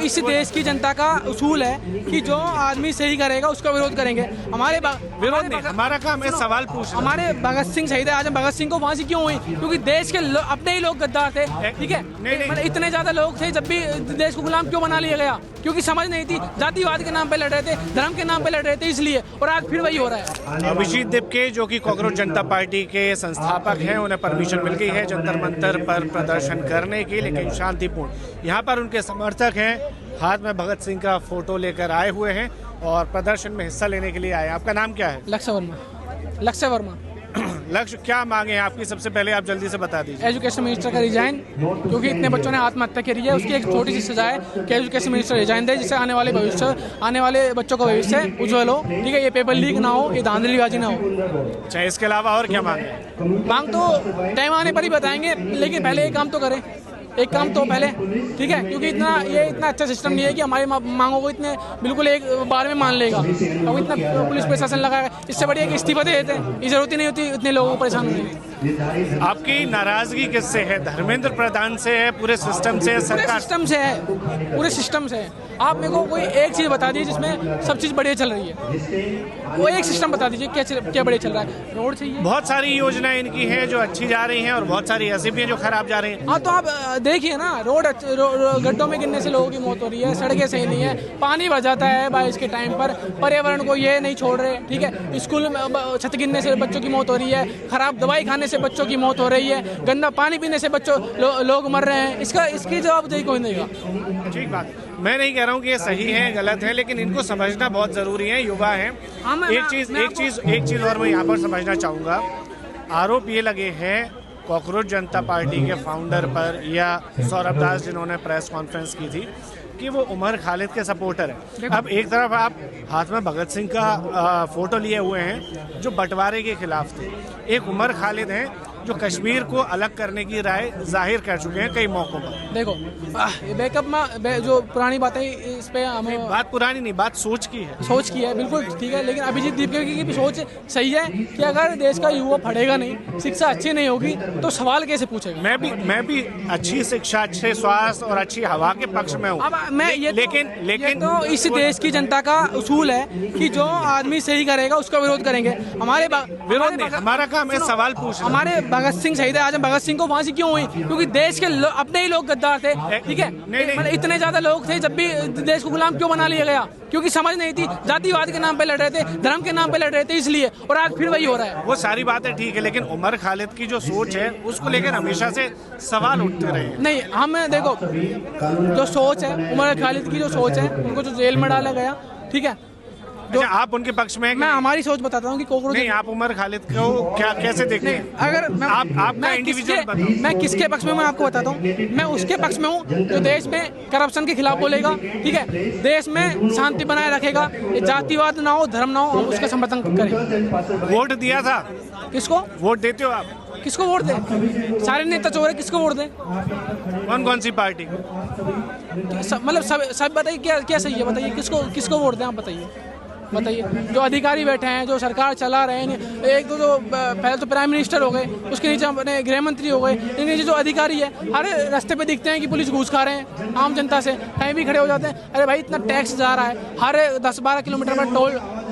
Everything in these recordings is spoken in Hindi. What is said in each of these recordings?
इस देश की जनता का उसूल है कि जो आदमी सही करेगा उसका विरोध करेंगे। विरोध नहीं, हमारा काम है सवाल पूछना। हमारे भगत सिंह शहीद आजम भगत सिंह को फांसी क्यों हुई? क्योंकि देश के अपने ही लोग गद्दार थे, ठीक है। मतलब इतने ज्यादा लोग थे, जब भी देश को गुलाम क्यों बना लिया गया? क्योंकि समझ नहीं थी, जातिवाद के नाम पे लड़ रहे थे, धर्म के नाम पे लड़ रहे थे, इसलिए। और आज फिर वही हो रहा है। अभिजीत दिपके जो कि कॉकरोच जनता पार्टी के संस्थापक हैं, उन्हें परमिशन मिल गई है जंतर मंतर पर प्रदर्शन करने की, लेकिन शांतिपूर्ण। यहाँ पर उनके समर्थक हैं, हाथ में भगत सिंह का फोटो लेकर आए हुए हैं और प्रदर्शन में हिस्सा लेने के लिए आए। आपका नाम क्या है? लक्ष्य वर्मा। लक्ष्य, क्या मांगे हैं आपकी? सबसे पहले आप जल्दी से बता दीजिए। एजुकेशन मिनिस्टर का रिजाइन, क्योंकि इतने बच्चों ने आत्महत्या करी है, उसकी एक छोटी सी सजा है कि एजुकेशन मिनिस्टर रिजाइन दे, जिससे आने वाले बच्चों का भविष्य उज्जवल हो, ठीक है। ये पेपर लीक ना हो, ये धांधलीबाजी ना हो। अच्छा, इसके अलावा और क्या मांगे? मांग तो टाइम आने पर ही बताएंगे, लेकिन पहले एक काम तो करें, एक काम तो पहले, ठीक है। क्योंकि ये इतना अच्छा सिस्टम नहीं है कि हमारी मांगों को इतने बिल्कुल एक बार में मान लेगा। अब इतना पुलिस प्रशासन लगा है, इससे बढ़िया कि इस्तीफा दे देते हैं, ये जरूरत ही नहीं होती इतने लोगों को परेशान होने की। आपकी नाराजगी किससे है? धर्मेंद्र प्रधान से है, पूरे सिस्टम से, सरकार सिस्टम से है, पूरे सिस्टम से है। आप मेरे को कोई एक चीज बता दीजिए जिसमें सब चीज बढ़िया चल रही है, वो एक सिस्टम बता दीजिए क्या बढ़िया चल रहा है। रोड चाहिए, बहुत सारी योजनाएं इनकी हैं जो अच्छी जा रही हैं और बहुत सारी ऐसी भी हैं जो खराब जा रही हैं। हाँ, तो आप देखिए ना, रोड गड्ढों में गिरने से लोगों की मौत हो रही है, सड़कें सही नहीं है, पानी भर जाता है बारिश के टाइम पर, पर्यावरण को ये नहीं छोड़ रहे, ठीक है। स्कूल में छत गिरने से बच्चों की मौत हो रही है, खराब दवाई खाने से बच्चों की मौत हो रही है, गंदा पानी पीने से लोग मर रहे हैं। इसकी जवाबदेही कोई नहीं देगा। ठीक बात, मैं नहीं कह रहा हूँ कि ये सही है गलत है, लेकिन इनको समझना बहुत जरूरी है, युवा है। एक चीज और मैं यहाँ पर समझना चाहूँगा। आरोप ये लगे हैं कॉकरोच जनता पार्टी के फाउंडर पर या सौरभ दास, जिन्होंने प्रेस कॉन्फ्रेंस की थी, कि वो उमर खालिद के सपोर्टर है। अब एक तरफ आप हाथ में भगत सिंह का फोटो लिए हुए हैं जो बंटवारे के खिलाफ थे, एक उमर खालिद हैं जो कश्मीर को अलग करने की राय जाहिर कर चुके हैं कई मौकों पर। देखो, बैकअप में जो पुरानी बातें, इस पे हमें बात पुरानी नहीं, बात सोच की है, बिल्कुल ठीक है। लेकिन अभिजीत दीपके की भी सोच सही है कि अगर देश का युवा पढ़ेगा नहीं, शिक्षा अच्छी नहीं होगी, तो सवाल कैसे पूछेगा? मैं भी अच्छी शिक्षा, अच्छे स्वास्थ्य और अच्छी हवा के पक्ष में हूँ। लेकिन तो इस देश की जनता का उसूल है कि जो आदमी सही करेगा उसका विरोध करेंगे। विरोध नहीं, हमारा काम है सवाल पूछना। हमारे भगत सिंह शहीद आजम भगत सिंह को फांसी क्यों हुई? क्योंकि देश के अपने ही लोग गद्दार थे, ठीक है। मतलब इतने ज्यादा लोग थे, जब भी देश को गुलाम क्यों बना लिया गया? क्योंकि समझ नहीं थी, जातिवाद के नाम पे लड़ रहे थे, धर्म के नाम पे लड़ रहे थे, इसलिए। और आज फिर वही हो रहा है। वो सारी बातें ठीक है, लेकिन उमर खालिद की जो सोच है उसको लेकर हमेशा से सवाल उठते रहे। नहीं, हम देखो, जो सोच है उमर खालिद की, जो सोच है, उनको जो जेल में डाला गया, ठीक है। जो आप उनके पक्ष में, मैं हमारी सोच बताता हूँ कि कॉकरोच नहीं, आप उमर खालिद को क्या कैसे देखते हैं? अगर मैं किसके पक्ष में, मैं आपको बताता हूँ। मैं उसके पक्ष में हूँ जो देश में करप्शन के खिलाफ बोलेगा, ठीक है, देश में शांति बनाए रखेगा, जातिवाद ना हो, धर्म ना हो, हम उसका समर्थन करें। वोट दिया था? किसको वोट देते हो आप? किसको वोट दें? सारे नेता चोर है, किसको वोट दें? कौन सी पार्टी? मतलब सब बताइए, क्या सही है, बताइए किसको वोट दें? आप बताइए। जो अधिकारी बैठे हैं, जो सरकार चला रहे हैं, एक तो जो पहले तो प्राइम मिनिस्टर हो गए, उसके नीचे अपने गृह मंत्री हो गए, इनके नीचे जो अधिकारी है, हर रास्ते पे दिखते हैं कि पुलिस घूस खा रहे हैं आम जनता से, कहीं भी खड़े हो जाते हैं। अरे भाई, इतना टैक्स जा रहा है, हर 10-12 किलोमीटर पर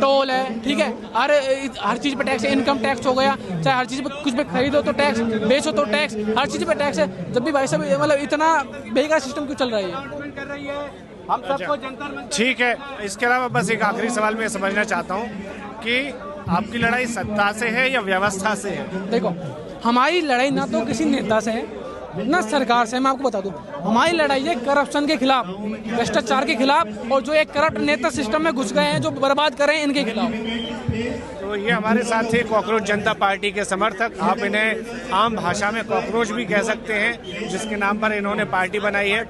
टोल है, ठीक है। हर चीज़ पे टैक्स है, इनकम टैक्स हो गया, चाहे हर चीज़ पे कुछ भी खरीदो तो टैक्स, बेचो तो टैक्स, हर चीज़ पे टैक्स है। जब भी भाई साहब, मतलब इतना बेकार सिस्टम क्यों चल रहा है? हम सबको ठीक है। इसके अलावा बस एक आखिरी सवाल मैं समझना चाहता हूँ कि आपकी लड़ाई सत्ता से है या व्यवस्था से है? देखो, हमारी लड़ाई ना तो किसी नेता से है ना सरकार से। मैं आपको बता दूं, हमारी लड़ाई है करप्शन के खिलाफ, भ्रष्टाचार के खिलाफ, और जो एक करप्ट नेता सिस्टम में घुस गए हैं, जो बर्बाद कर रहे हैं, इनके खिलाफ। तो ये हमारे साथ थे कॉकरोच जनता पार्टी के समर्थक। आप इन्हें आम भाषा में कॉकरोच भी कह सकते हैं, जिसके नाम पर इन्होंने पार्टी बनाई है।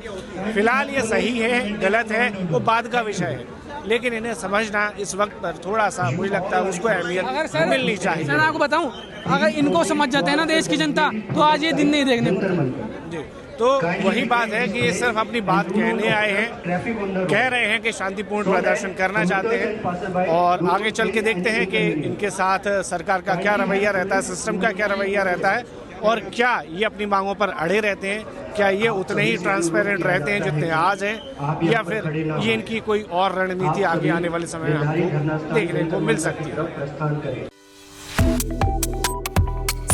फिलहाल ये सही है गलत है वो बाद का विषय है, लेकिन इन्हें समझना इस वक्त पर थोड़ा सा, मुझे लगता है, उसको अहमियत मिलनी चाहिए। सर, आपको बताऊं, अगर इनको समझ जाते हैं ना देश की जनता, तो आज ये दिन नहीं देखने पड़ते। जी, तो वही बात है कि ये सिर्फ अपनी बात कहने आए हैं, कह रहे हैं कि शांतिपूर्ण प्रदर्शन करना चाहते हैं, और आगे चल के देखते हैं कि इनके साथ सरकार का क्या रवैया रहता है, सिस्टम का क्या रवैया रहता है, और क्या ये अपनी मांगों पर अड़े रहते हैं, क्या ये उतने ही ट्रांसपेरेंट रहते हैं जितने आज हैं, या फिर ये इनकी कोई और रणनीति आगे आने वाले समय में हमको देखने को मिल सकती है।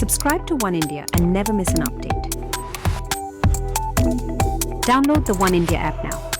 Subscribe to One India and never miss an update. Download the One India app now.